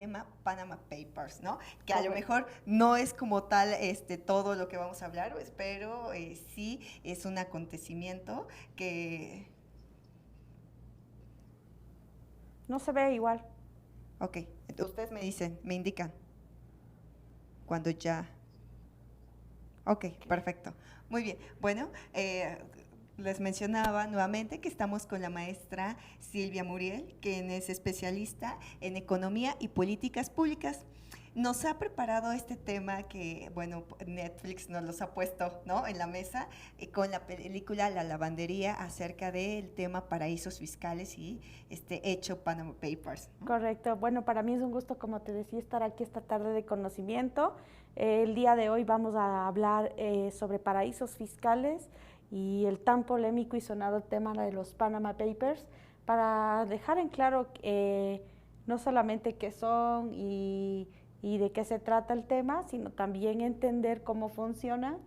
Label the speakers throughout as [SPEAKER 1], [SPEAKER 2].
[SPEAKER 1] tema Panama Papers, ¿no? Que a lo mejor no es como tal todo lo que vamos a hablar, pues, pero sí es un acontecimiento que...
[SPEAKER 2] No se ve igual.
[SPEAKER 1] Ok, ustedes me dicen, me indican cuando ya... Ok, perfecto. Muy bien. Bueno, les mencionaba nuevamente que estamos con la maestra Silvia Muriel, quien es especialista en economía y políticas públicas. Nos ha preparado este tema que, bueno, Netflix nos los ha puesto, ¿no?, en la mesa, con la película La Lavandería, acerca del tema paraísos fiscales y este hecho Panama Papers, ¿no?
[SPEAKER 2] Correcto. Bueno, para mí es un gusto, como te decía, estar aquí esta tarde de conocimiento. El día de hoy vamos a hablar sobre paraísos fiscales y el tan polémico y sonado tema de los Panama Papers, para dejar en claro no solamente qué son y de qué se trata el tema, sino también entender cómo funcionan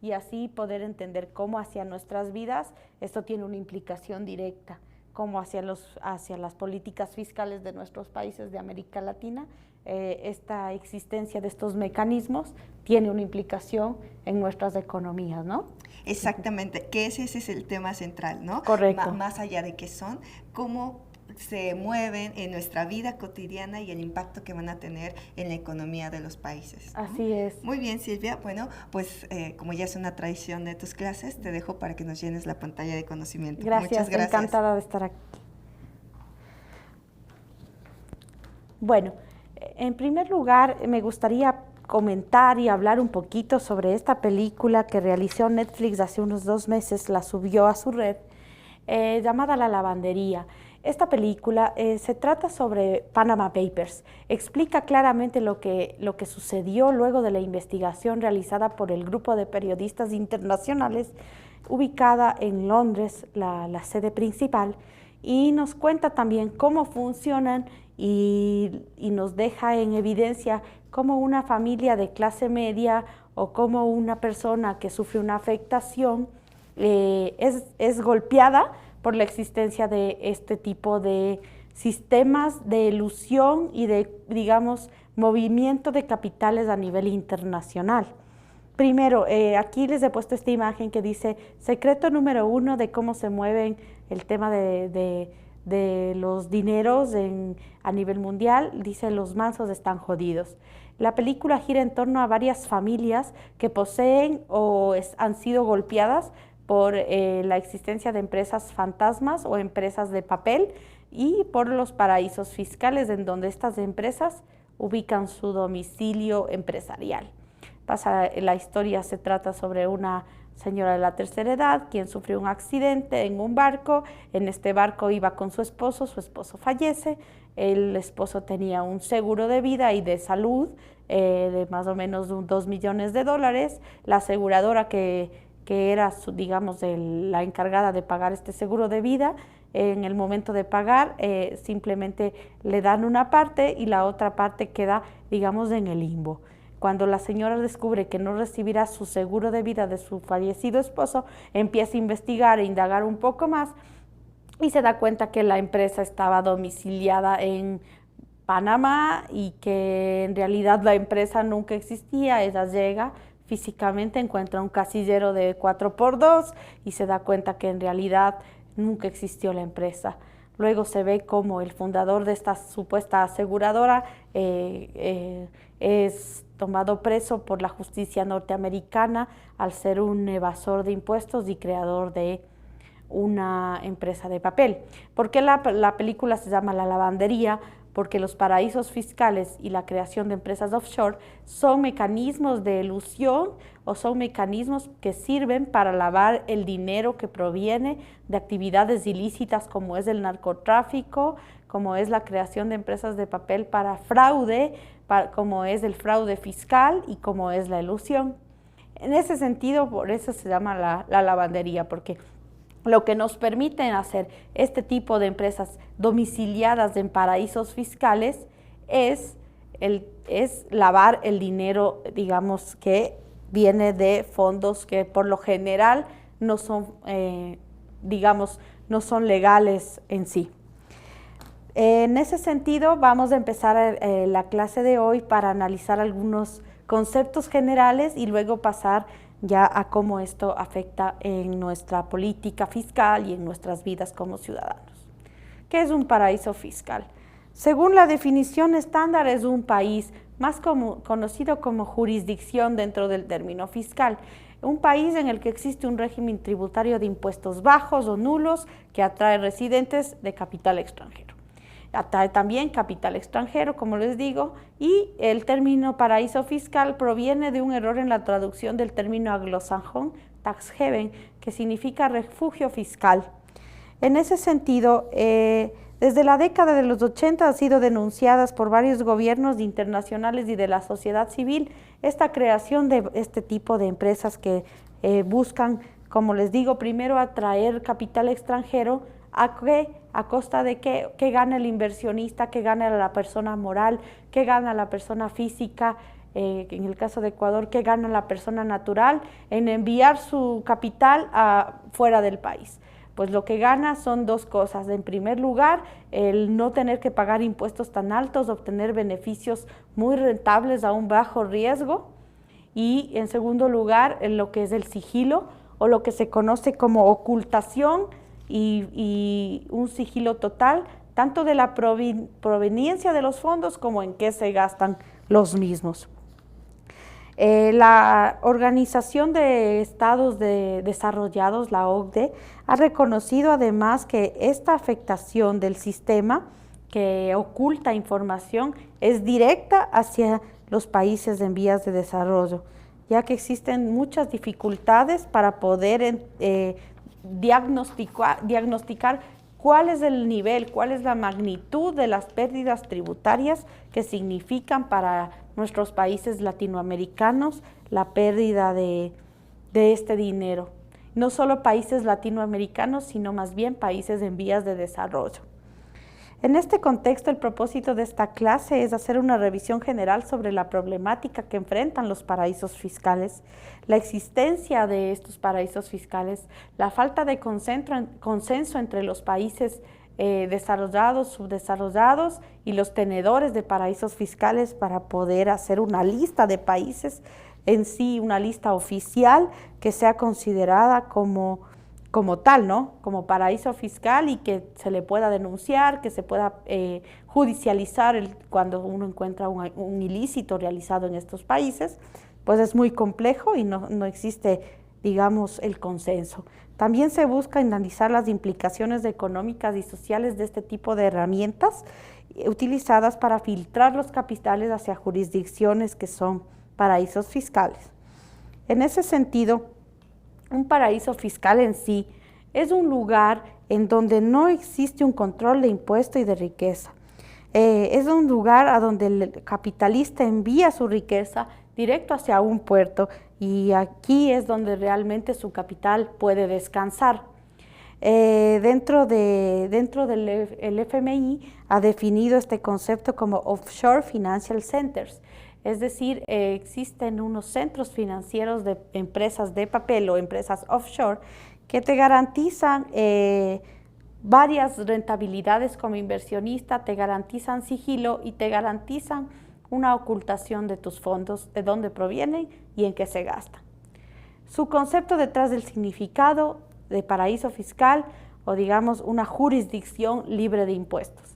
[SPEAKER 2] y así poder entender cómo hacia nuestras vidas esto tiene una implicación directa, como hacia las políticas fiscales de nuestros países de América Latina. Esta existencia de estos mecanismos tiene una implicación en nuestras economías, ¿no?
[SPEAKER 1] Exactamente, que ese es el tema central, ¿no?
[SPEAKER 2] Correcto.
[SPEAKER 1] Más allá de qué son, cómo se mueven en nuestra vida cotidiana y el impacto que van a tener en la economía de los países, ¿no?
[SPEAKER 2] Así es.
[SPEAKER 1] Muy bien, Silvia. Bueno, pues como ya es una tradición de tus clases, te dejo para que nos llenes la pantalla de conocimiento.
[SPEAKER 2] Gracias,
[SPEAKER 1] Muchas gracias.
[SPEAKER 2] encantada de estar aquí. Bueno, en primer lugar me gustaría comentar y hablar un poquito sobre esta película que realizó Netflix hace unos 2 meses, la subió a su red, llamada La Lavandería. Esta película se trata sobre Panama Papers. Explica claramente lo que sucedió luego de la investigación realizada por el grupo de periodistas internacionales ubicada en Londres, la sede principal, y nos cuenta también cómo funcionan y nos deja en evidencia cómo una familia de clase media o como una persona que sufre una afectación es golpeada por la existencia de este tipo de sistemas de elusión y de, digamos, movimiento de capitales a nivel internacional. Primero, aquí les he puesto esta imagen que dice secreto número 1 de cómo se mueven el tema de los dineros a nivel mundial. Dice: los mansos están jodidos. La película gira en torno a varias familias que poseen o han sido golpeadas por la existencia de empresas fantasmas o empresas de papel y por los paraísos fiscales en donde estas empresas ubican su domicilio empresarial. La historia se trata sobre una señora de la tercera edad quien sufrió un accidente en un barco. En este barco iba con su esposo fallece. El esposo tenía un seguro de vida y de salud de más o menos $2 millones. La aseguradora que era digamos la encargada de pagar este seguro de vida, en el momento de pagar simplemente le dan una parte y la otra parte queda, digamos, en el limbo. Cuando la señora descubre que no recibirá su seguro de vida de su fallecido esposo, empieza a investigar e indagar un poco más y se da cuenta que la empresa estaba domiciliada en Panamá y que en realidad la empresa nunca existía. Ella llega físicamente, encuentra un casillero de 4x2 y se da cuenta que en realidad nunca existió la empresa. Luego se ve como el fundador de esta supuesta aseguradora es tomado preso por la justicia norteamericana al ser un evasor de impuestos y creador de una empresa de papel. ¿Por qué la película se llama La Lavandería? Porque los paraísos fiscales y la creación de empresas offshore son mecanismos de elusión o son mecanismos que sirven para lavar el dinero que proviene de actividades ilícitas como es el narcotráfico, como es la creación de empresas de papel para fraude, como es el fraude fiscal y como es la elusión. En ese sentido, por eso se llama la lavandería, porque lo que nos permiten hacer este tipo de empresas domiciliadas en paraísos fiscales es lavar el dinero, digamos, que viene de fondos que por lo general no son, digamos, no son legales en sí. En ese sentido, vamos a empezar la clase de hoy para analizar algunos conceptos generales y luego pasar ya a cómo esto afecta en nuestra política fiscal y en nuestras vidas como ciudadanos. ¿Qué es un paraíso fiscal? Según la definición estándar, es un país más conocido como jurisdicción dentro del término fiscal. Un país en el que existe un régimen tributario de impuestos bajos o nulos que atrae residentes de capital extranjero. Atrae también capital extranjero, como les digo, y el término paraíso fiscal proviene de un error en la traducción del término anglosajón tax haven, que significa refugio fiscal. En ese sentido, desde la década de los 80 han sido denunciadas por varios gobiernos internacionales y de la sociedad civil esta creación de este tipo de empresas que buscan, como les digo, primero atraer capital extranjero. ¿A costa de qué? ¿Qué gana el inversionista? ¿Qué gana la persona moral? ¿Qué gana la persona física? En el caso de Ecuador, ¿qué gana la persona natural en enviar su capital fuera del país? Pues lo que gana son dos cosas. En primer lugar, el no tener que pagar impuestos tan altos, obtener beneficios muy rentables a un bajo riesgo. Y en segundo lugar, lo que es el sigilo o lo que se conoce como ocultación y un sigilo total, tanto de la proveniencia de los fondos como en qué se gastan los mismos. La Organización de Estados Desarrollados, la OCDE, ha reconocido además que esta afectación del sistema que oculta información es directa hacia los países en vías de desarrollo, ya que existen muchas dificultades para poder diagnosticar cuál es el nivel, cuál es la magnitud de las pérdidas tributarias que significan para nuestros países latinoamericanos la pérdida de este dinero. No solo países latinoamericanos, sino más bien países en vías de desarrollo. En este contexto, el propósito de esta clase es hacer una revisión general sobre la problemática que enfrentan los paraísos fiscales, la existencia de estos paraísos fiscales, la falta de consenso entre los países desarrollados, subdesarrollados y los tenedores de paraísos fiscales para poder hacer una lista de países en sí, una lista oficial que sea considerada como tal, ¿no? Como paraíso fiscal y que se le pueda denunciar, que se pueda judicializar cuando uno encuentra un ilícito realizado en estos países, pues es muy complejo y no existe, digamos, el consenso. También se busca analizar las implicaciones económicas y sociales de este tipo de herramientas utilizadas para filtrar los capitales hacia jurisdicciones que son paraísos fiscales. En ese sentido, un paraíso fiscal en sí es un lugar en donde no existe un control de impuesto y de riqueza. Es un lugar a donde el capitalista envía su riqueza directo hacia un puerto y aquí es donde realmente su capital puede descansar. Dentro del FMI ha definido este concepto como Offshore Financial Centers. Es decir, existen unos centros financieros de empresas de papel o empresas offshore que te garantizan varias rentabilidades como inversionista, te garantizan sigilo y te garantizan una ocultación de tus fondos, de dónde provienen y en qué se gastan. Su concepto detrás del significado de paraíso fiscal o digamos una jurisdicción libre de impuestos.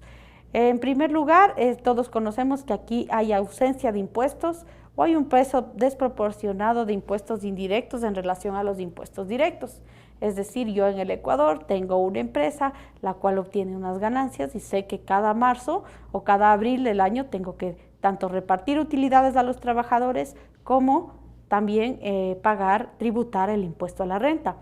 [SPEAKER 2] En primer lugar, todos conocemos que aquí hay ausencia de impuestos o hay un peso desproporcionado de impuestos indirectos en relación a los impuestos directos. Es decir, yo en el Ecuador tengo una empresa la cual obtiene unas ganancias y sé que cada marzo o cada abril del año tengo que tanto repartir utilidades a los trabajadores como también tributar el impuesto a la renta.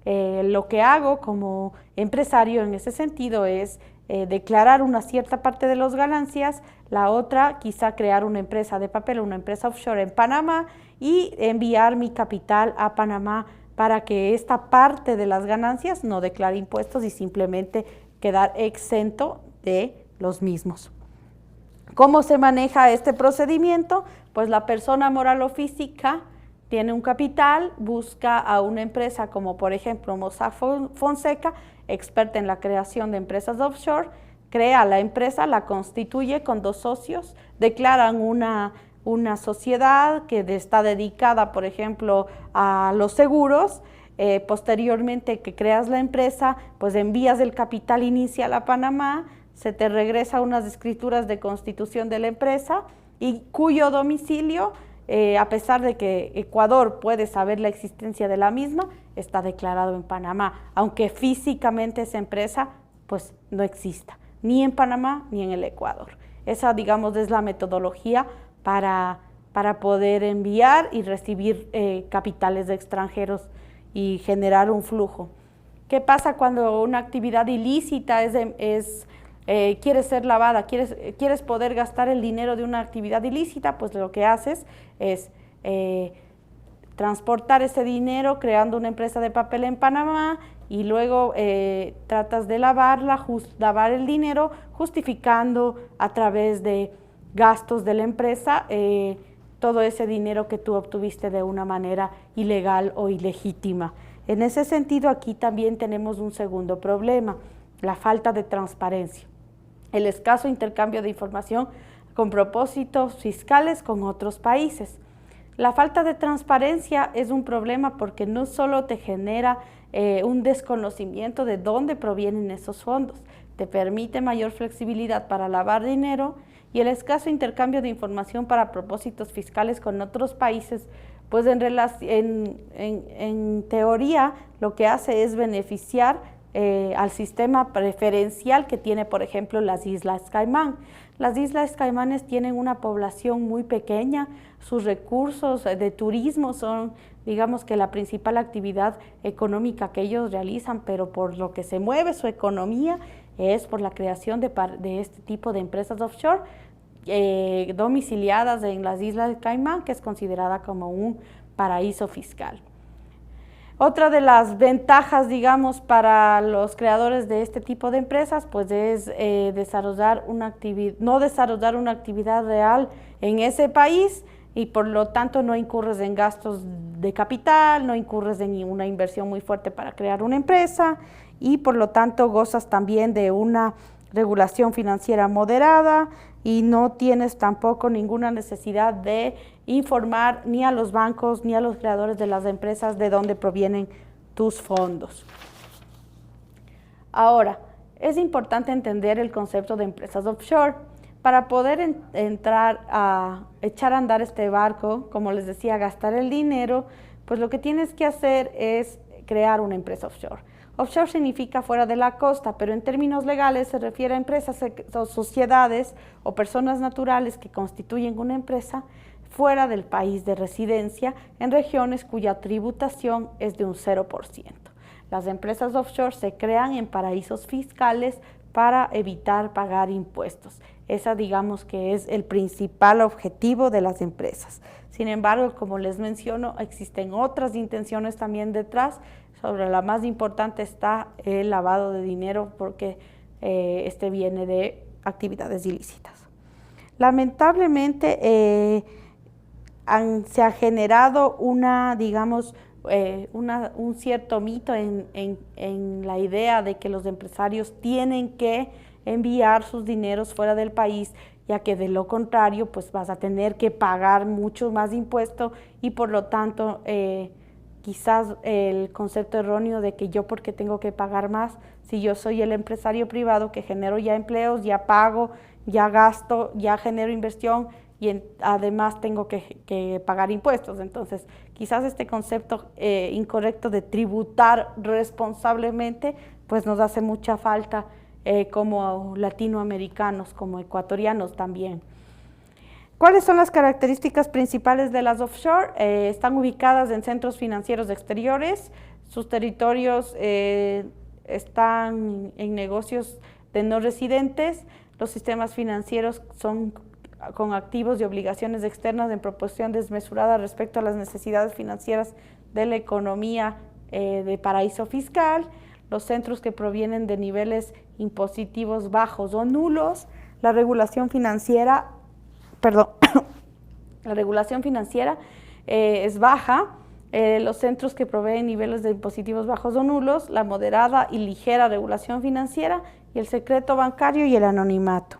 [SPEAKER 2] Lo que hago como empresario en ese sentido es declarar una cierta parte de las ganancias, la otra quizá crear una empresa de papel, una empresa offshore en Panamá y enviar mi capital a Panamá para que esta parte de las ganancias no declare impuestos y simplemente quedar exento de los mismos. ¿Cómo se maneja este procedimiento? Pues la persona moral o física tiene un capital, busca a una empresa como por ejemplo Mossack Fonseca, experta en la creación de empresas offshore, crea la empresa, la constituye con 2 socios, declaran una sociedad que está dedicada, por ejemplo, a los seguros. Posteriormente que creas la empresa, pues envías el capital inicial a Panamá, se te regresa unas escrituras de constitución de la empresa y cuyo domicilio, a pesar de que Ecuador puede saber la existencia de la misma, está declarado en Panamá, aunque físicamente esa empresa pues no exista, ni en Panamá ni en el Ecuador. Esa, digamos, es la metodología para poder enviar y recibir capitales de extranjeros y generar un flujo. ¿Qué pasa cuando una actividad ilícita quiere ser lavada, quieres poder gastar el dinero de una actividad ilícita? Pues lo que haces es transportar ese dinero creando una empresa de papel en Panamá y luego tratas de lavar el dinero justificando a través de gastos de la empresa todo ese dinero que tú obtuviste de una manera ilegal o ilegítima. En ese sentido, aquí también tenemos un segundo problema, la falta de transparencia, el escaso intercambio de información con propósitos fiscales con otros países. La falta de transparencia es un problema porque no solo te genera un desconocimiento de dónde provienen esos fondos, te permite mayor flexibilidad para lavar dinero, y el escaso intercambio de información para propósitos fiscales con otros países, pues en teoría lo que hace es beneficiar al sistema preferencial que tiene, por ejemplo, las Islas Caimán. Las Islas Caimanes tienen una población muy pequeña, sus recursos de turismo son, digamos, que la principal actividad económica que ellos realizan, pero por lo que se mueve su economía es por la creación de este tipo de empresas offshore domiciliadas en las Islas Caimán, que es considerada como un paraíso fiscal. Otra de las ventajas, digamos, para los creadores de este tipo de empresas, pues es no desarrollar una actividad real en ese país y por lo tanto no incurres en gastos de capital, no incurres en una inversión muy fuerte para crear una empresa y por lo tanto gozas también de una regulación financiera moderada y no tienes tampoco ninguna necesidad de informar ni a los bancos ni a los creadores de las empresas de dónde provienen tus fondos. Ahora, es importante entender el concepto de empresas offshore. Para poder entrar a echar a andar este barco, como les decía, gastar el dinero, pues lo que tienes que hacer es crear una empresa offshore. Offshore significa fuera de la costa, pero en términos legales se refiere a empresas o sociedades o personas naturales que constituyen una empresa fuera del país de residencia en regiones cuya tributación es de un 0%. Las empresas offshore se crean en paraísos fiscales para evitar pagar impuestos. Esa, digamos, que es el principal objetivo de las empresas. Sin embargo, como les menciono, existen otras intenciones también detrás. Sobre la más importante está el lavado de dinero porque este viene de actividades ilícitas. Lamentablemente se ha generado un cierto mito en la idea de que los empresarios tienen que enviar sus dineros fuera del país, ya que de lo contrario pues vas a tener que pagar mucho más impuesto y por lo tanto quizás el concepto erróneo de que yo porque tengo que pagar más, si yo soy el empresario privado que genero ya empleos, ya pago, ya gasto, ya genero inversión y además tengo que pagar impuestos. Entonces, quizás este concepto incorrecto de tributar responsablemente, pues nos hace mucha falta como latinoamericanos, como ecuatorianos también. ¿Cuáles son las características principales de las offshore? Están ubicadas en centros financieros exteriores, sus territorios están en negocios de no residentes, los sistemas financieros son con activos y obligaciones externas en proporción desmesurada respecto a las necesidades financieras de la economía de paraíso fiscal, los centros que provienen de niveles impositivos bajos o nulos, la regulación financiera es baja, los centros que proveen niveles de impositivos bajos o nulos, la moderada y ligera regulación financiera y el secreto bancario y el anonimato.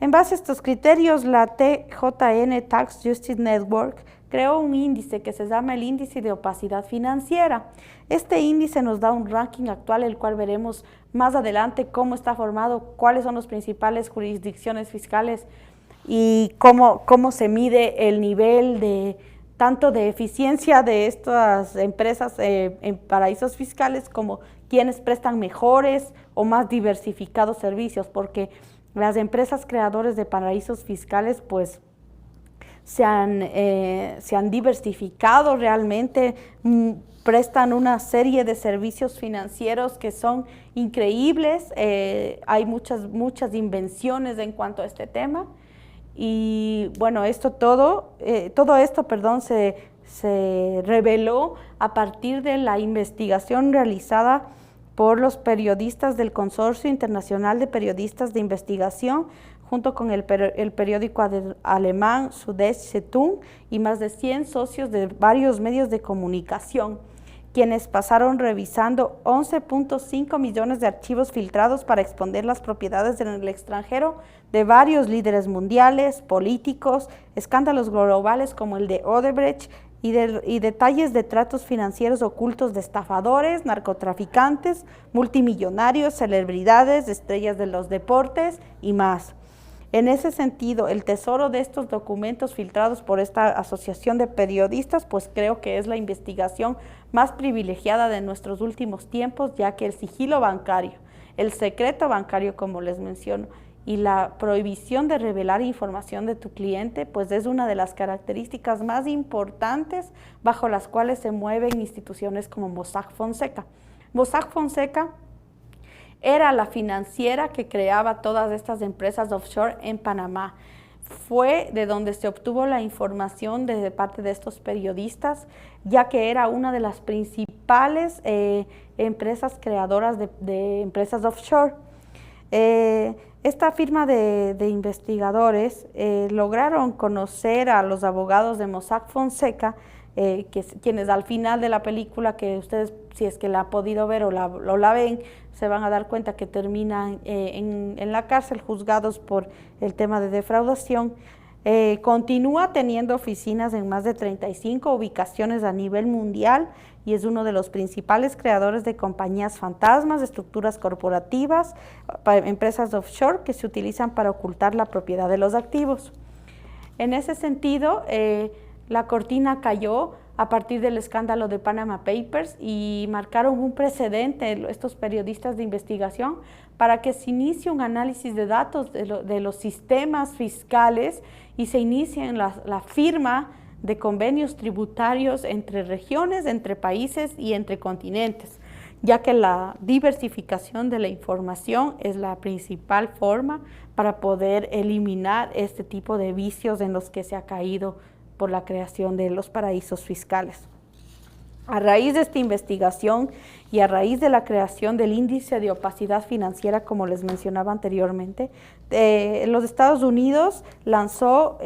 [SPEAKER 2] En base a estos criterios, la TJN Tax Justice Network creó un índice que se llama el índice de opacidad financiera. Este índice nos da un ranking actual, el cual veremos más adelante cómo está formado, cuáles son las principales jurisdicciones fiscales y cómo se mide el nivel de tanto de eficiencia de estas empresas en paraísos fiscales, como quienes prestan mejores o más diversificados servicios, porque las empresas creadoras de paraísos fiscales pues se han diversificado realmente, prestan una serie de servicios financieros que son increíbles, hay muchas invenciones en cuanto a este tema. Y bueno, todo esto se reveló a partir de la investigación realizada por los periodistas del Consorcio Internacional de Periodistas de Investigación, junto con el periódico alemán Süddeutsche Zeitung y más de 100 socios de varios medios de comunicación, quienes pasaron revisando 11.5 millones de archivos filtrados para exponer las propiedades en el extranjero de varios líderes mundiales, políticos, escándalos globales como el de Odebrecht y detalles de tratos financieros ocultos de estafadores, narcotraficantes, multimillonarios, celebridades, estrellas de los deportes y más. En ese sentido, el tesoro de estos documentos filtrados por esta asociación de periodistas, pues creo que es la investigación más privilegiada de nuestros últimos tiempos, ya que el sigilo bancario, el secreto bancario, como les menciono, y la prohibición de revelar información de tu cliente, pues es una de las características más importantes bajo las cuales se mueven instituciones como Mossack Fonseca. Mossack Fonseca era la financiera que creaba todas estas empresas offshore en Panamá. Fue de donde se obtuvo la información de parte de estos periodistas, ya que era una de las principales empresas creadoras de empresas offshore. Esta firma de investigadores lograron conocer a los abogados de Mossack Fonseca, quienes al final de la película, que ustedes, si es que la han podido ver o la ven, se van a dar cuenta que terminan en la cárcel juzgados por el tema de defraudación. Continúa teniendo oficinas en más de 35 ubicaciones a nivel mundial y es uno de los principales creadores de compañías fantasmas, estructuras corporativas, empresas offshore que se utilizan para ocultar la propiedad de los activos. En ese sentido, la cortina cayó a partir del escándalo de Panama Papers y marcaron un precedente estos periodistas de investigación para que se inicie un análisis de datos de los sistemas fiscales y se inicie la firma de convenios tributarios entre regiones, entre países y entre continentes, ya que la diversificación de la información es la principal forma para poder eliminar este tipo de vicios en los que se ha caído por la creación de los paraísos fiscales. A raíz de esta investigación y a raíz de la creación del índice de opacidad financiera, como les mencionaba anteriormente, los Estados Unidos lanzó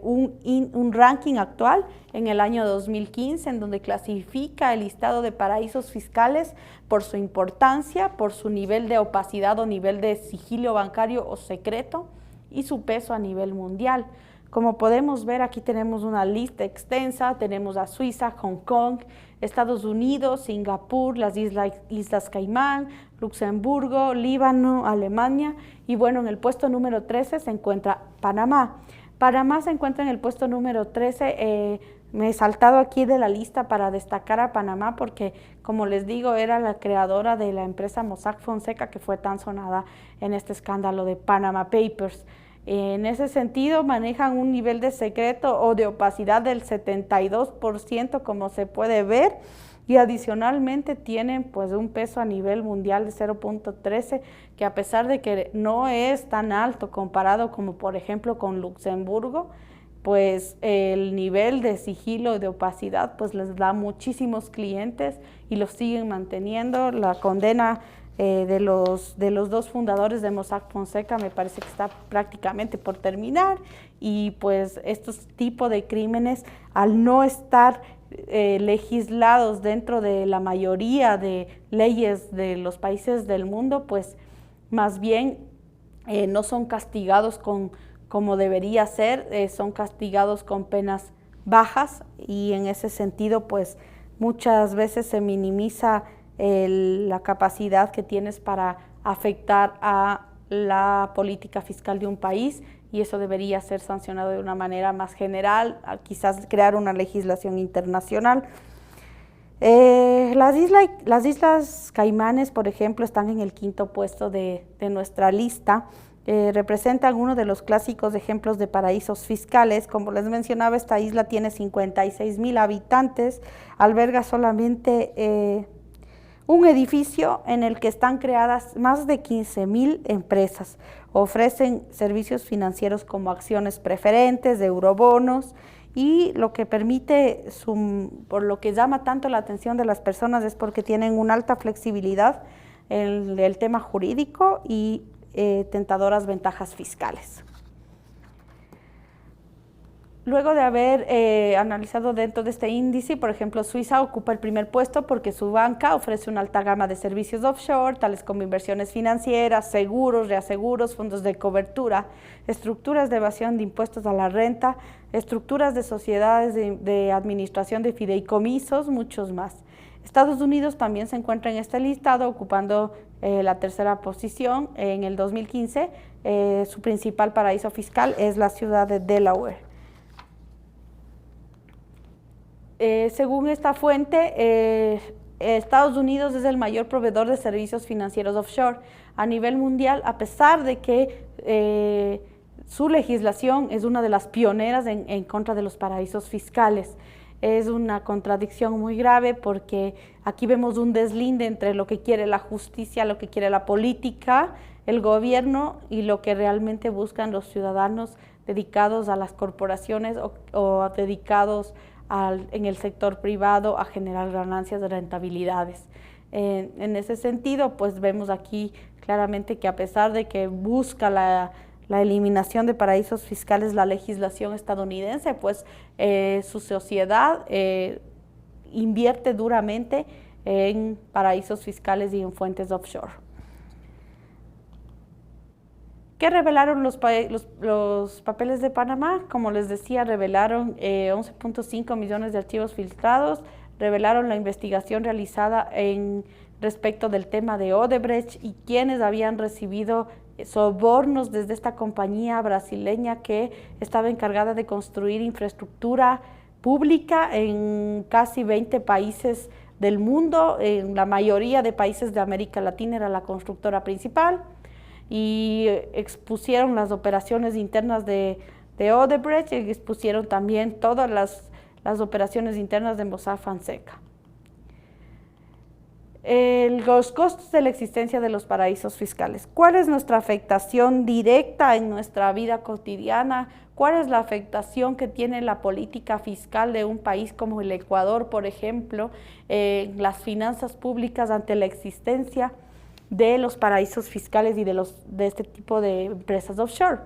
[SPEAKER 2] un ranking actual en el año 2015, en donde clasifica el listado de paraísos fiscales por su importancia, por su nivel de opacidad o nivel de sigilo bancario o secreto y su peso a nivel mundial. Como podemos ver, aquí tenemos una lista extensa, tenemos a Suiza, Hong Kong, Estados Unidos, Singapur, las Islas Caimán, Luxemburgo, Líbano, Alemania y bueno, en el puesto número 13 se encuentra Panamá. Panamá se encuentra en el puesto número 13, me he saltado aquí de la lista para destacar a Panamá porque, como les digo, era la creadora de la empresa Mossack Fonseca que fue tan sonada en este escándalo de Panama Papers. En ese sentido, manejan un nivel de secreto o de opacidad del 72%, como se puede ver, y adicionalmente tienen pues un peso a nivel mundial de 0.13, que a pesar de que no es tan alto comparado como por ejemplo con Luxemburgo, pues el nivel de sigilo y de opacidad pues les da muchísimos clientes y los siguen manteniendo. La condena de los dos fundadores de Mossack Fonseca me parece que está prácticamente por terminar y pues estos tipos de crímenes, al no estar legislados dentro de la mayoría de leyes de los países del mundo, pues más bien no son castigados como debería ser, son castigados con penas bajas, y en ese sentido pues muchas veces se minimiza la capacidad que tienes para afectar a la política fiscal de un país, y eso debería ser sancionado de una manera más general, quizás crear una legislación internacional. Las Islas Caimanes, por ejemplo, están en el 5º puesto de nuestra lista. Representan uno de los clásicos ejemplos de paraísos fiscales. Como les mencionaba, esta isla tiene 56,000 habitantes, alberga solamente un edificio en el que están creadas más de 15,000 empresas. Ofrecen servicios financieros como acciones preferentes, eurobonos, y lo que permite, por lo que llama tanto la atención de las personas, es porque tienen una alta flexibilidad en el tema jurídico y tentadoras ventajas fiscales. Luego de haber analizado dentro de este índice, por ejemplo, Suiza ocupa el primer puesto porque su banca ofrece una alta gama de servicios offshore, tales como inversiones financieras, seguros, reaseguros, fondos de cobertura, estructuras de evasión de impuestos a la renta, estructuras de sociedades de administración de fideicomisos, muchos más. Estados Unidos también se encuentra en este listado, ocupando la 3ª posición. En el 2015, su principal paraíso fiscal es la ciudad de Delaware. Según esta fuente, Estados Unidos es el mayor proveedor de servicios financieros offshore a nivel mundial, a pesar de que su legislación es una de las pioneras en contra de los paraísos fiscales. Es una contradicción muy grave porque aquí vemos un deslinde entre lo que quiere la justicia, lo que quiere la política, el gobierno, y lo que realmente buscan los ciudadanos dedicados a las corporaciones o dedicados en el sector privado a generar ganancias de rentabilidades. En ese sentido, pues vemos aquí claramente que a pesar de que busca la eliminación de paraísos fiscales la legislación estadounidense, pues su sociedad invierte duramente en paraísos fiscales y en fuentes offshore. ¿Qué revelaron los papeles de Panamá? Como les decía, revelaron 11.5 millones de archivos filtrados, revelaron la investigación realizada respecto del tema de Odebrecht y quienes habían recibido sobornos desde esta compañía brasileña que estaba encargada de construir infraestructura pública en casi 20 países del mundo. En la mayoría de países de América Latina era la constructora principal, y expusieron las operaciones internas de Odebrecht, y expusieron también todas las operaciones internas de Mossack Fonseca. Los costos de la existencia de los paraísos fiscales. ¿Cuál es nuestra afectación directa en nuestra vida cotidiana? ¿Cuál es la afectación que tiene la política fiscal de un país como el Ecuador, por ejemplo, en las finanzas públicas ante la existencia de los paraísos fiscales y de este tipo de empresas offshore?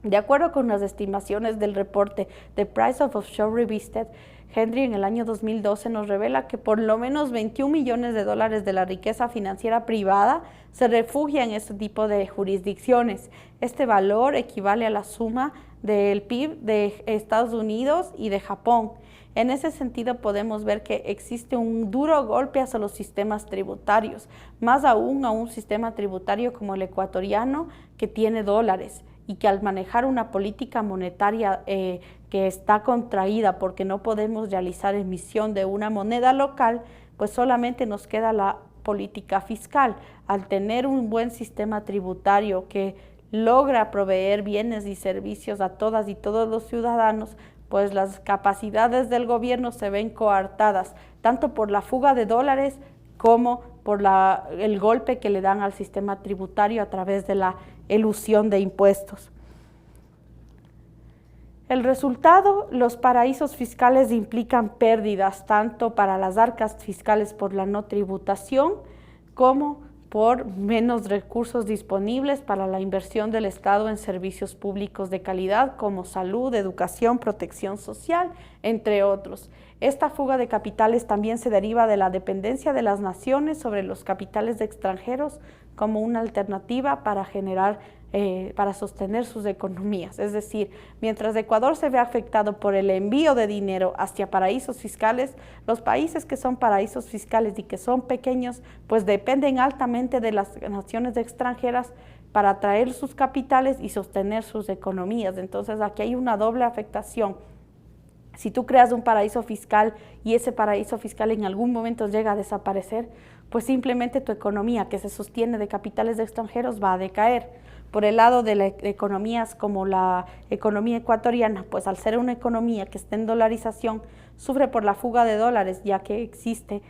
[SPEAKER 2] De acuerdo con las estimaciones del reporte The Price of Offshore Revisited, Henry en el año 2012 nos revela que por lo menos 21 millones de dólares de la riqueza financiera privada se refugia en este tipo de jurisdicciones. Este valor equivale a la suma del PIB de Estados Unidos y de Japón. En ese sentido podemos ver que existe un duro golpe hacia los sistemas tributarios, más aún a un sistema tributario como el ecuatoriano, que tiene dólares y que al manejar una política monetaria que está contraída porque no podemos realizar emisión de una moneda local, pues solamente nos queda la política fiscal. Al tener un buen sistema tributario que logra proveer bienes y servicios a todas y todos los ciudadanos, pues las capacidades del gobierno se ven coartadas, tanto por la fuga de dólares como por el golpe que le dan al sistema tributario a través de la elusión de impuestos. El resultado, los paraísos fiscales implican pérdidas tanto para las arcas fiscales por la no tributación como por menos recursos disponibles para la inversión del Estado en servicios públicos de calidad como salud, educación, protección social, entre otros. Esta fuga de capitales también se deriva de la dependencia de las naciones sobre los capitales de extranjeros como una alternativa para para sostener sus economías. Es decir, mientras Ecuador se ve afectado por el envío de dinero hacia paraísos fiscales, los países que son paraísos fiscales y que son pequeños, pues dependen altamente de las naciones extranjeras para atraer sus capitales y sostener sus economías. Entonces aquí hay una doble afectación. Si tú creas un paraíso fiscal y ese paraíso fiscal en algún momento llega a desaparecer, pues simplemente tu economía, que se sostiene de capitales de extranjeros, va a decaer. Por el lado de las economías como la economía ecuatoriana, pues al ser una economía que está en dolarización, sufre por la fuga de dólares, ya que existe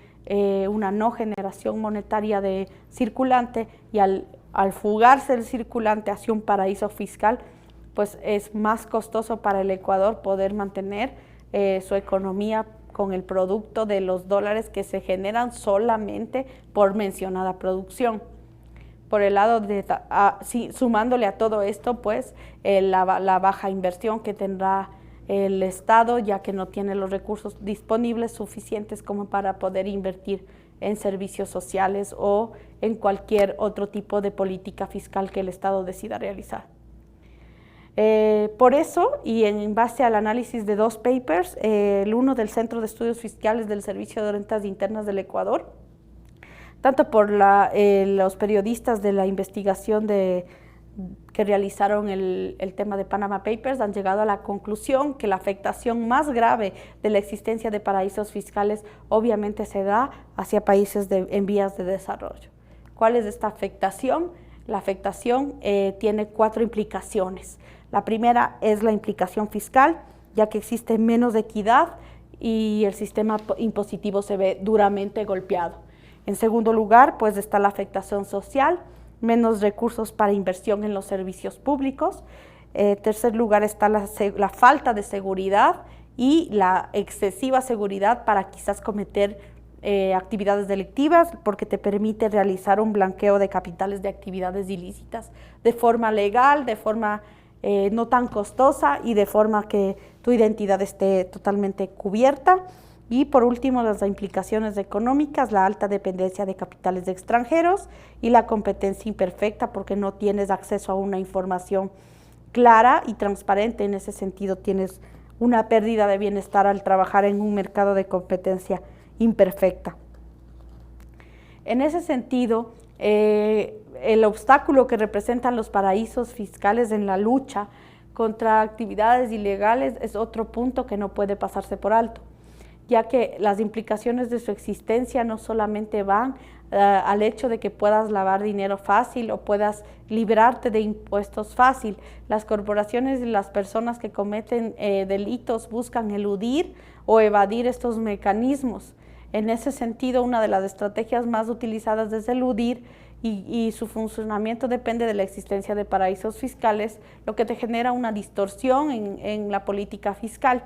[SPEAKER 2] una no generación monetaria de circulante, y al fugarse el circulante hacia un paraíso fiscal, pues es más costoso para el Ecuador poder mantener su economía con el producto de los dólares que se generan solamente por mencionada producción. Por el lado de, sumándole a todo esto, pues la baja inversión que tendrá el Estado, ya que no tiene los recursos disponibles suficientes como para poder invertir en servicios sociales o en cualquier otro tipo de política fiscal que el Estado decida realizar. Por eso, y en base al análisis de dos papers, el uno del Centro de Estudios Fiscales del Servicio de Rentas Internas del Ecuador, tanto por los periodistas de la investigación que realizaron el tema de Panama Papers, han llegado a la conclusión que la afectación más grave de la existencia de paraísos fiscales obviamente se da hacia países en vías de desarrollo. ¿Cuál es esta afectación? La afectación tiene 4 implicaciones. La primera es la implicación fiscal, ya que existe menos equidad y el sistema impositivo se ve duramente golpeado. En segundo lugar, pues está la afectación social, menos recursos para inversión en los servicios públicos. Tercer lugar está la falta de seguridad y la excesiva seguridad para quizás cometer actividades delictivas, porque te permite realizar un blanqueo de capitales de actividades ilícitas de forma legal, de forma no tan costosa y de forma que tu identidad esté totalmente cubierta. Y por último, las implicaciones económicas, la alta dependencia de capitales de extranjeros y la competencia imperfecta, porque no tienes acceso a una información clara y transparente. En ese sentido, tienes una pérdida de bienestar al trabajar en un mercado de competencia imperfecta. En ese sentido, el obstáculo que representan los paraísos fiscales en la lucha contra actividades ilegales es otro punto que no puede pasarse por alto, ya que las implicaciones de su existencia no solamente van al hecho de que puedas lavar dinero fácil o puedas librarte de impuestos fácil. Las corporaciones y las personas que cometen delitos buscan eludir o evadir estos mecanismos. En ese sentido, una de las estrategias más utilizadas es eludir, y su funcionamiento depende de la existencia de paraísos fiscales, lo que te genera una distorsión en la política fiscal.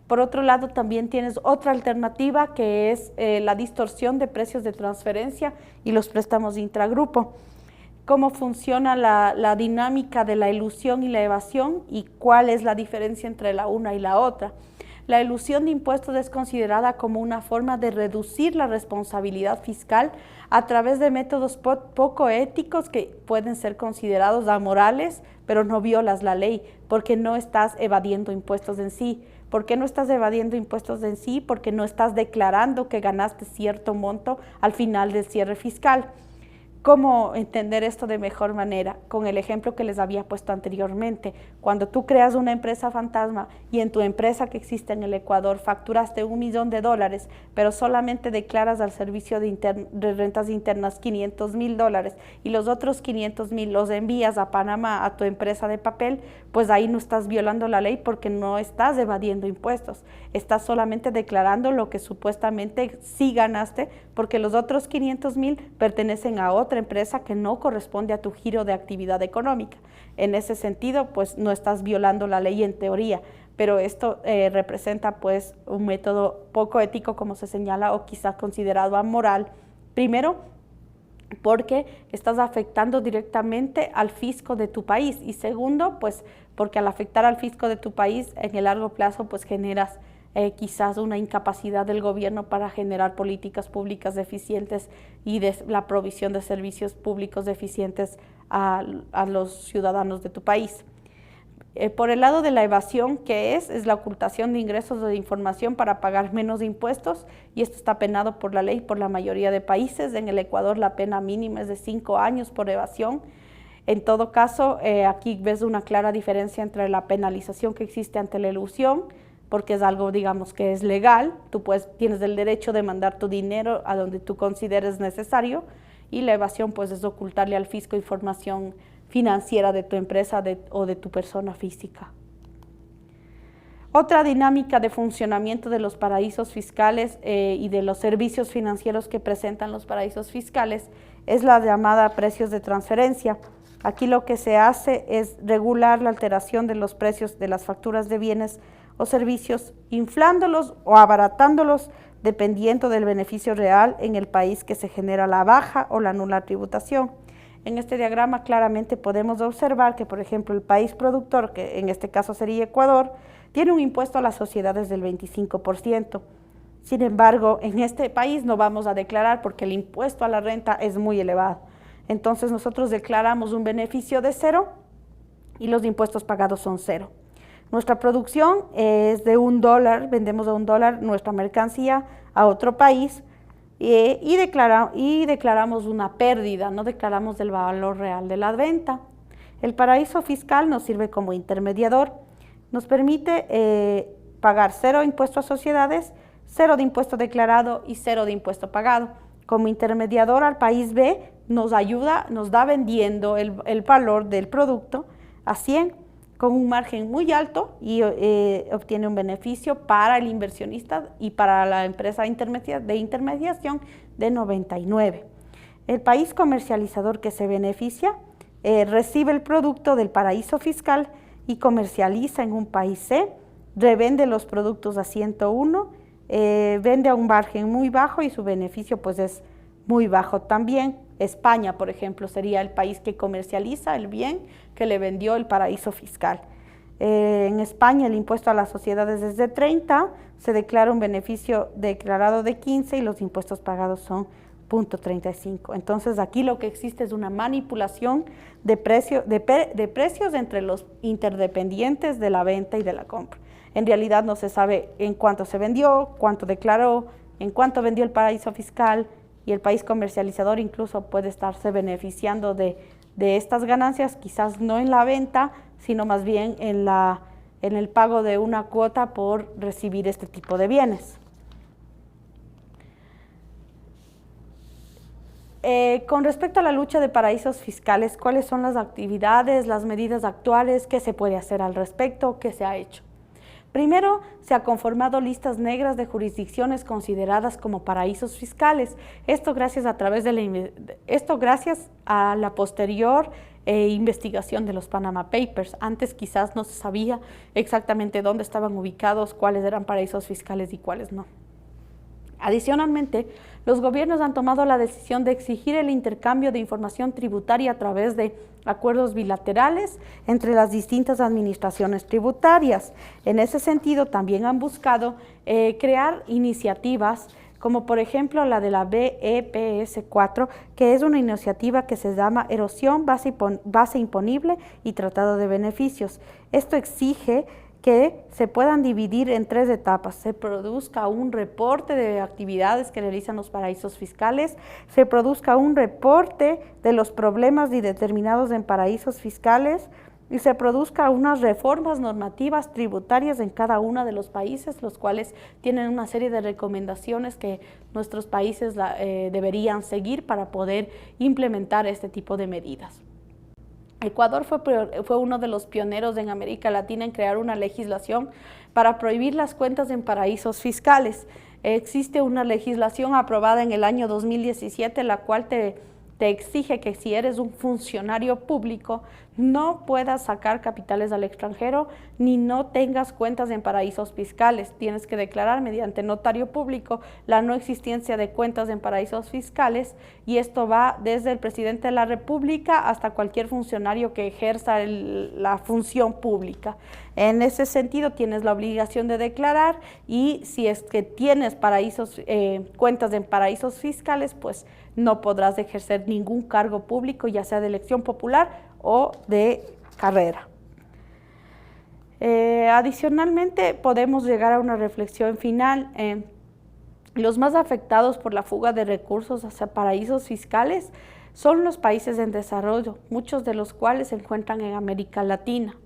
[SPEAKER 2] Por otro lado, también tienes otra alternativa, que es la distorsión de precios de transferencia y los préstamos intragrupo. ¿Cómo funciona la dinámica de la elusión y la evasión y cuál es la diferencia entre la una y la otra? La elusión de impuestos es considerada como una forma de reducir la responsabilidad fiscal a través de métodos poco éticos que pueden ser considerados amorales, pero no violas la ley porque no estás evadiendo impuestos en sí. ¿Por qué no estás evadiendo impuestos en sí? Porque no estás declarando que ganaste cierto monto al final del cierre fiscal. ¿Cómo entender esto de mejor manera? Con el ejemplo que les había puesto anteriormente. Cuando tú creas una empresa fantasma y en tu empresa que existe en el Ecuador facturaste $1 millón, pero solamente declaras al servicio de rentas internas $500,000 y los otros 500,000 los envías a Panamá a tu empresa de papel, pues ahí no estás violando la ley porque no estás evadiendo impuestos. Estás solamente declarando lo que supuestamente sí ganaste, porque los otros 500,000 pertenecen a otra empresa que no corresponde a tu giro de actividad económica. En ese sentido, pues no estás violando la ley en teoría, pero esto representa pues un método poco ético, como se señala, o quizás considerado amoral. Primero, porque estás afectando directamente al fisco de tu país. Y segundo, pues porque al afectar al fisco de tu país, en el largo plazo, pues generas quizás una incapacidad del gobierno para generar políticas públicas eficientes y de la provisión de servicios públicos eficientes a los ciudadanos de tu país. Por el lado de la evasión, ¿qué es la ocultación de ingresos o de información para pagar menos impuestos, y esto está penado por la ley por la mayoría de países. En el Ecuador la pena mínima es de 5 años por evasión. En todo caso, aquí ves una clara diferencia entre la penalización que existe ante la elusión, porque es algo, digamos, que es legal, tú tienes el derecho de mandar tu dinero a donde tú consideres necesario, y la evasión pues es ocultarle al fisco información financiera de tu empresa o de tu persona física. Otra dinámica de funcionamiento de los paraísos fiscales y de los servicios financieros que presentan los paraísos fiscales es la llamada precios de transferencia. Aquí lo que se hace es regular la alteración de los precios de las facturas de bienes o servicios, inflándolos o abaratándolos dependiendo del beneficio real en el país que se genera la baja o la nula tributación. En este diagrama claramente podemos observar que, por ejemplo, el país productor, que en este caso sería Ecuador, tiene un impuesto a las sociedades del 25%. Sin embargo, en este país no vamos a declarar porque el impuesto a la renta es muy elevado. Entonces nosotros declaramos un beneficio de 0 y los impuestos pagados son 0. Nuestra producción es de $1, vendemos a $1 nuestra mercancía a otro país y declaramos una pérdida, no declaramos el valor real de la venta. El paraíso fiscal nos sirve como intermediador, nos permite pagar 0 impuesto a sociedades, 0 de impuesto declarado y 0 de impuesto pagado. Como intermediador al país B nos ayuda, nos da vendiendo el valor del producto a 100 con un margen muy alto y obtiene un beneficio para el inversionista y para la empresa de intermediación de 99. El país comercializador que se beneficia recibe el producto del paraíso fiscal y comercializa en un país C, revende los productos a 101, vende a un margen muy bajo y su beneficio pues es muy bajo también. España, por ejemplo, sería el país que comercializa el bien que le vendió el paraíso fiscal. En España el impuesto a las sociedades es de 30, se declara un beneficio declarado de 15 y los impuestos pagados son 0.35. Entonces aquí lo que existe es una manipulación de precios entre los interdependientes de la venta y de la compra. En realidad no se sabe en cuánto se vendió, cuánto declaró, en cuánto vendió el paraíso fiscal, y el país comercializador incluso puede estarse beneficiando de estas ganancias, quizás no en la venta, sino más bien en el pago de una cuota por recibir este tipo de bienes. Con respecto a la lucha de paraísos fiscales, ¿cuáles son las actividades, las medidas actuales? ¿Qué se puede hacer al respecto? ¿Qué se ha hecho? Primero, se han conformado listas negras de jurisdicciones consideradas como paraísos fiscales. Esto gracias a la posterior investigación de los Panama Papers. Antes quizás no se sabía exactamente dónde estaban ubicados, cuáles eran paraísos fiscales y cuáles no. Adicionalmente, los gobiernos han tomado la decisión de exigir el intercambio de información tributaria a través de acuerdos bilaterales entre las distintas administraciones tributarias. En ese sentido, también han buscado crear iniciativas como por ejemplo la de la BEPS 4, que es una iniciativa que se llama Erosión, Base Imponible y Tratado de Beneficios. Esto exige que se puedan dividir en 3 etapas. Se produzca un reporte de actividades que realizan los paraísos fiscales, se produzca un reporte de los problemas determinados en paraísos fiscales y se produzca unas reformas normativas tributarias en cada uno de los países, los cuales tienen una serie de recomendaciones que nuestros países deberían seguir para poder implementar este tipo de medidas. Ecuador fue uno de los pioneros en América Latina en crear una legislación para prohibir las cuentas en paraísos fiscales. Existe una legislación aprobada en el año 2017, la cual te exige que si eres un funcionario público no puedas sacar capitales al extranjero ni no tengas cuentas en paraísos fiscales. Tienes que declarar mediante notario público la no existencia de cuentas en paraísos fiscales, y esto va desde el presidente de la República hasta cualquier funcionario que ejerza la función pública. En ese sentido tienes la obligación de declarar, y si es que tienes cuentas en paraísos fiscales, pues no podrás ejercer ningún cargo público, ya sea de elección popular o de carrera. Adicionalmente, podemos llegar a una reflexión final. Los más afectados por la fuga de recursos hacia paraísos fiscales son los países en desarrollo, muchos de los cuales se encuentran en América Latina.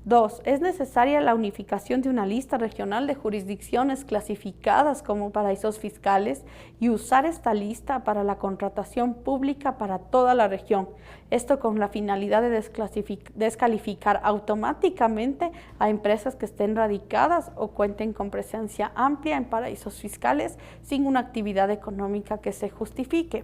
[SPEAKER 2] 2. Es necesaria la unificación de una lista regional de jurisdicciones clasificadas como paraísos fiscales y usar esta lista para la contratación pública para toda la región. Esto con la finalidad de descalificar automáticamente a empresas que estén radicadas o cuenten con presencia amplia en paraísos fiscales sin una actividad económica que se justifique.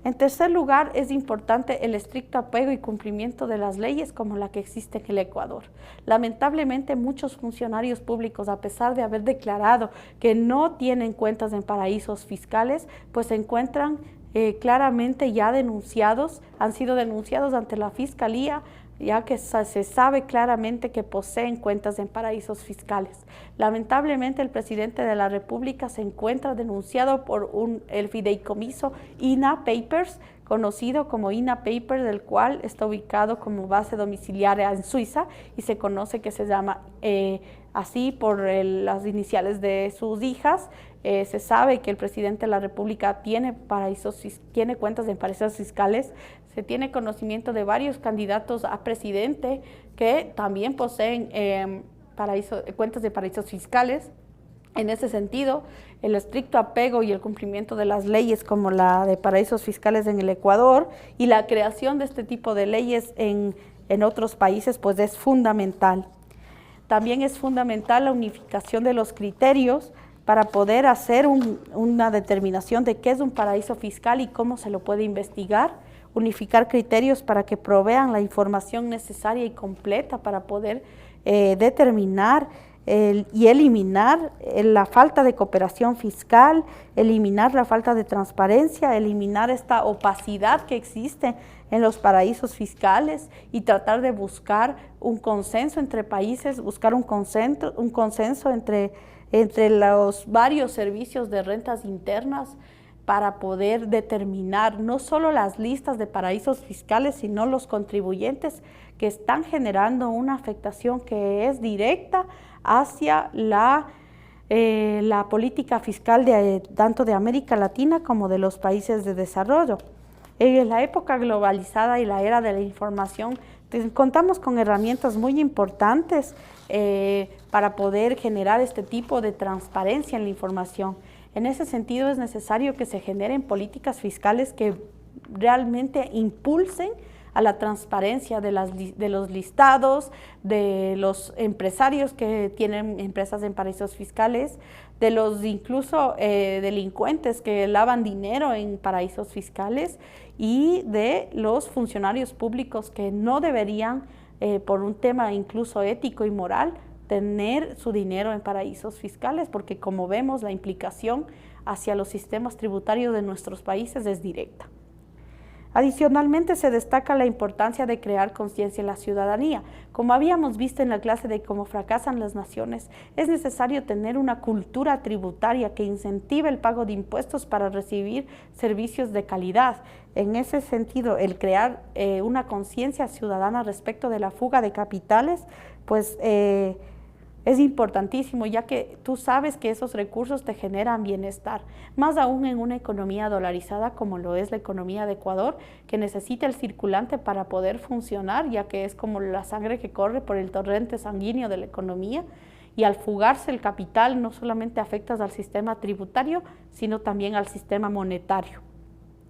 [SPEAKER 2] En tercer lugar, es importante el estricto apego y cumplimiento de las leyes como la que existe en el Ecuador. Lamentablemente, muchos funcionarios públicos, a pesar de haber declarado que no tienen cuentas en paraísos fiscales, pues se encuentran claramente ya denunciados, han sido denunciados ante la Fiscalía, ya que se sabe claramente que poseen cuentas en paraísos fiscales. Lamentablemente, el presidente de la República se encuentra denunciado por el fideicomiso INA Papers, conocido como INA Papers, del cual está ubicado como base domiciliaria en Suiza, y se conoce que se llama así por las iniciales de sus hijas. Se sabe que el presidente de la República tiene cuentas en paraísos fiscales. Se tiene conocimiento de varios candidatos a presidente que también poseen cuentas de paraísos fiscales. En ese sentido, el estricto apego y el cumplimiento de las leyes como la de paraísos fiscales en el Ecuador y la creación de este tipo de leyes en otros países, pues es fundamental. También es fundamental la unificación de los criterios para poder hacer una determinación de qué es un paraíso fiscal y cómo se lo puede investigar. Unificar criterios para que provean la información necesaria y completa para poder determinar y eliminar la falta de cooperación fiscal, eliminar la falta de transparencia, eliminar esta opacidad que existe en los paraísos fiscales y tratar de buscar un consenso entre países, buscar un consenso entre los varios servicios de rentas internas para poder determinar no solo las listas de paraísos fiscales, sino los contribuyentes que están generando una afectación que es directa hacia la política fiscal tanto de América Latina como de los países de desarrollo. En la época globalizada y la era de la información, contamos con herramientas muy importantes para poder generar este tipo de transparencia en la información. En ese sentido, es necesario que se generen políticas fiscales que realmente impulsen a la transparencia de los listados, de los empresarios que tienen empresas en paraísos fiscales, de los incluso delincuentes que lavan dinero en paraísos fiscales, y de los funcionarios públicos que no deberían, por un tema incluso ético y moral, tener su dinero en paraísos fiscales, porque como vemos, la implicación hacia los sistemas tributarios de nuestros países es directa. Adicionalmente, se destaca la importancia de crear conciencia en la ciudadanía. Como habíamos visto en la clase de cómo fracasan las naciones, es necesario tener una cultura tributaria que incentive el pago de impuestos para recibir servicios de calidad. En ese sentido, el crear una conciencia ciudadana respecto de la fuga de capitales, pues es importantísimo, ya que tú sabes que esos recursos te generan bienestar, más aún en una economía dolarizada como lo es la economía de Ecuador, que necesita el circulante para poder funcionar, ya que es como la sangre que corre por el torrente sanguíneo de la economía, y al fugarse el capital no solamente afectas al sistema tributario, sino también al sistema monetario.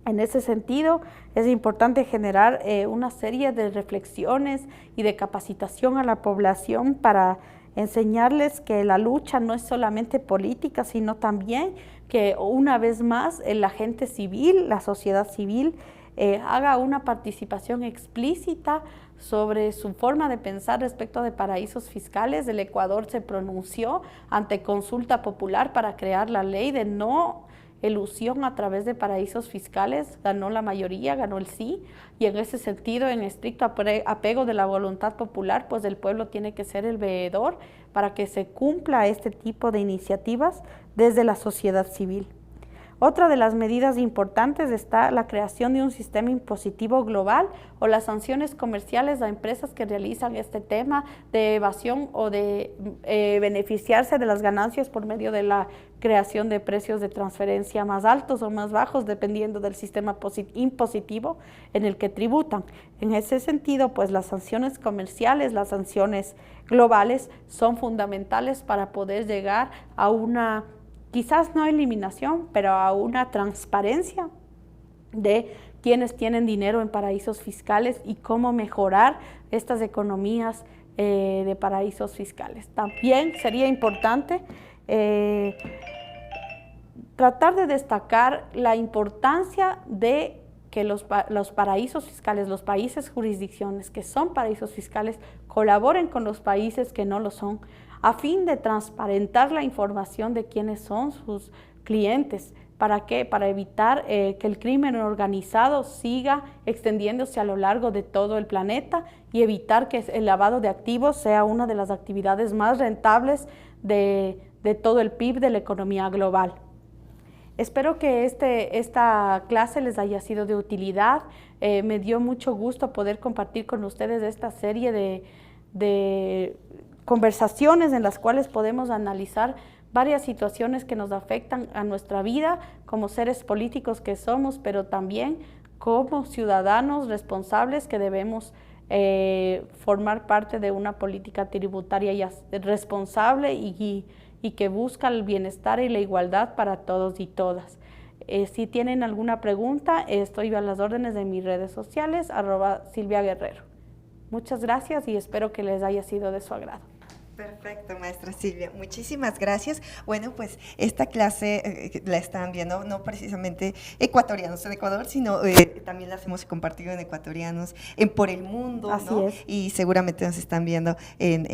[SPEAKER 2] En ese sentido, es importante generar una serie de reflexiones y de capacitación a la población para enseñarles que la lucha no es solamente política, sino también que una vez más la gente civil, la sociedad civil, haga una participación explícita sobre su forma de pensar respecto de paraísos fiscales. El Ecuador se pronunció ante consulta popular para crear la ley de no elusión a través de paraísos fiscales. Ganó la mayoría, ganó el sí, y en ese sentido, en estricto apego de la voluntad popular, pues el pueblo tiene que ser el veedor para que se cumpla este tipo de iniciativas desde la sociedad civil. Otra de las medidas importantes está la creación de un sistema impositivo global o las sanciones comerciales a empresas que realizan este tema de evasión o de beneficiarse de las ganancias por medio de la creación de precios de transferencia más altos o más bajos, dependiendo del sistema impositivo en el que tributan. En ese sentido, pues las sanciones comerciales, las sanciones globales son fundamentales para poder llegar a una, quizás no eliminación, pero a una transparencia de quienes tienen dinero en paraísos fiscales y cómo mejorar estas economías de paraísos fiscales. También sería importante tratar de destacar la importancia de que los paraísos fiscales, los países jurisdicciones que son paraísos fiscales, colaboren con los países que no lo son, a fin de transparentar la información de quiénes son sus clientes. ¿Para qué? Para evitar que el crimen organizado siga extendiéndose a lo largo de todo el planeta y evitar que el lavado de activos sea una de las actividades más rentables de todo el PIB de la economía global. Espero que esta clase les haya sido de utilidad. Me dio mucho gusto poder compartir con ustedes esta serie de conversaciones en las cuales podemos analizar varias situaciones que nos afectan a nuestra vida como seres políticos que somos, pero también como ciudadanos responsables que debemos formar parte de una política tributaria responsable y que busca el bienestar y la igualdad para todos y todas. Si tienen alguna pregunta, estoy a las órdenes de mis redes sociales, @SilviaGuerrero. Muchas gracias y espero que les haya sido de su agrado.
[SPEAKER 1] Perfecto, maestra Silvia. Muchísimas gracias. Bueno, pues esta clase la están viendo no precisamente ecuatorianos en Ecuador, sino también las hemos compartido en ecuatorianos por el mundo,
[SPEAKER 2] Así
[SPEAKER 1] ¿no?
[SPEAKER 2] es.
[SPEAKER 1] Y seguramente nos están viendo en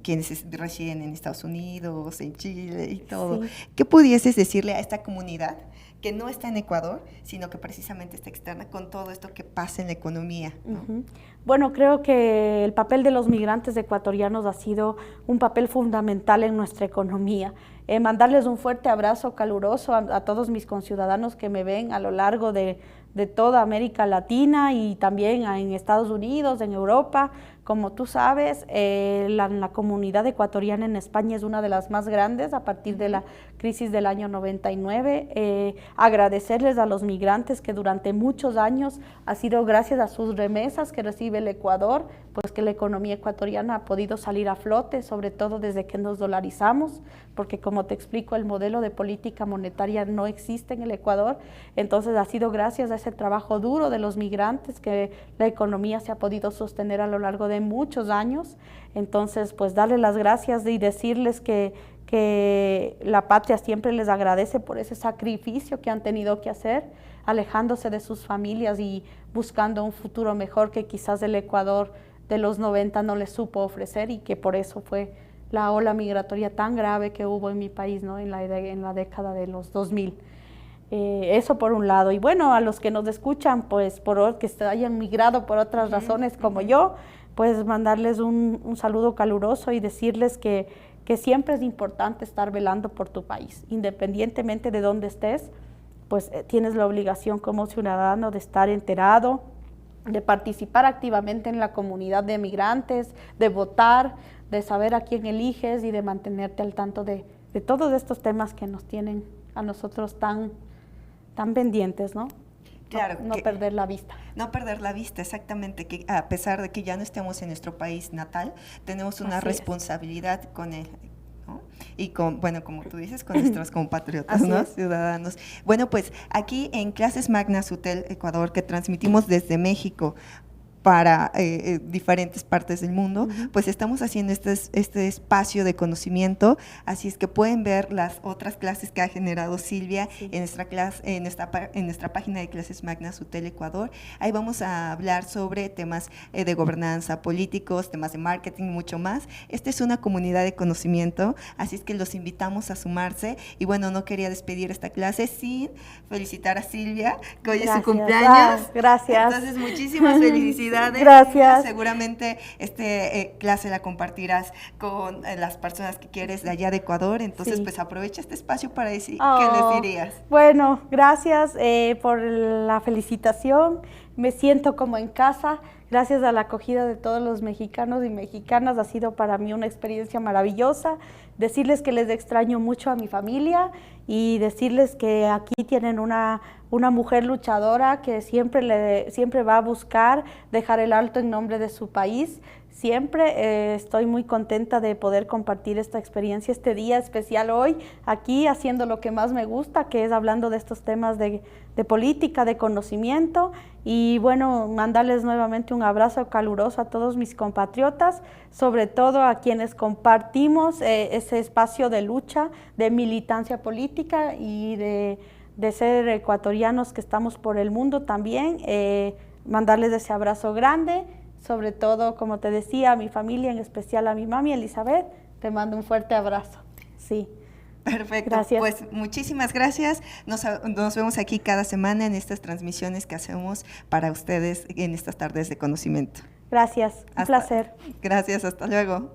[SPEAKER 1] quienes residen en Estados Unidos, en Chile y todo.
[SPEAKER 2] Sí.
[SPEAKER 1] ¿Qué pudieses decirle a esta comunidad que no está en Ecuador, sino que precisamente está externa con todo esto que pasa en la economía, ¿no?
[SPEAKER 2] Uh-huh. Bueno, creo que el papel de los migrantes ecuatorianos ha sido un papel fundamental en nuestra economía. Mandarles un fuerte abrazo caluroso a todos mis conciudadanos que me ven a lo largo de toda América Latina y también en Estados Unidos, en Europa. Como tú sabes, la comunidad ecuatoriana en España es una de las más grandes a partir de la crisis del año 99. Agradecerles a los migrantes que durante muchos años ha sido gracias a sus remesas que recibe el Ecuador, pues que la economía ecuatoriana ha podido salir a flote, sobre todo desde que nos dolarizamos, porque como te explico, el modelo de política monetaria no existe en el Ecuador. Entonces ha sido gracias a ese trabajo duro de los migrantes que la economía se ha podido sostener a lo largo de muchos años. Entonces, pues darles las gracias y decirles que la patria siempre les agradece por ese sacrificio que han tenido que hacer, alejándose de sus familias y buscando un futuro mejor que quizás el Ecuador de los 90 no les supo ofrecer, y que por eso fue la ola migratoria tan grave que hubo en mi país, ¿no? en la década de los 2000. Eso por un lado. Y bueno, a los que nos escuchan, pues que hayan migrado por otras razones como yo, pues mandarles un saludo caluroso y decirles que siempre es importante estar velando por tu país. Independientemente de dónde estés, pues tienes la obligación como ciudadano de estar enterado, de participar activamente en la comunidad de migrantes, de votar, de saber a quién eliges y de mantenerte al tanto de todos estos temas que nos tienen a nosotros tan pendientes, ¿no?
[SPEAKER 1] Claro,
[SPEAKER 2] no perder la vista.
[SPEAKER 1] No perder la vista, exactamente, que a pesar de que ya no estemos en nuestro país natal, tenemos una responsabilidad con él, ¿no? Y bueno, como tú dices, con nuestros compatriotas, ¿no? Ciudadanos. Bueno, pues aquí en Clases Magnas Hotel Ecuador, que transmitimos desde México, para diferentes partes del mundo, pues estamos haciendo este espacio de conocimiento, así es que pueden ver las otras clases que ha generado Silvia en nuestra clase, en nuestra página de Clases Magnas UTEL Ecuador. Ahí vamos a hablar sobre temas de gobernanza, políticos, temas de marketing y mucho más. Esta es una comunidad de conocimiento, así es que los invitamos a sumarse. Y bueno, no quería despedir esta clase sin felicitar a Silvia, que hoy es su cumpleaños.
[SPEAKER 2] Gracias.
[SPEAKER 1] Entonces, muchísimas felicidades.
[SPEAKER 2] Gracias.
[SPEAKER 1] Seguramente clase la compartirás con las personas que quieres de allá de Ecuador, entonces pues aprovecha este espacio para decir qué les dirías.
[SPEAKER 2] Bueno, gracias por la felicitación, me siento como en casa, gracias a la acogida de todos los mexicanos y mexicanas, ha sido para mí una experiencia maravillosa, decirles que les extraño mucho a mi familia y decirles que aquí tienen una mujer luchadora que siempre va a buscar dejar el alto en nombre de su país. Siempre estoy muy contenta de poder compartir esta experiencia, este día especial hoy, aquí haciendo lo que más me gusta, que es hablando de estos temas de política, de conocimiento, y bueno, mandarles nuevamente un abrazo caluroso a todos mis compatriotas, sobre todo a quienes compartimos ese espacio de lucha, de militancia política y de ser ecuatorianos que estamos por el mundo también, mandarles ese abrazo grande. Sobre todo, como te decía, a mi familia, en especial a mi mami Elizabeth, te mando un fuerte abrazo. Sí.
[SPEAKER 1] Perfecto,
[SPEAKER 2] gracias.
[SPEAKER 1] Pues muchísimas gracias. Nos vemos aquí cada semana en estas transmisiones que hacemos para ustedes en estas tardes de conocimiento.
[SPEAKER 2] Gracias, un placer.
[SPEAKER 1] Gracias, hasta luego.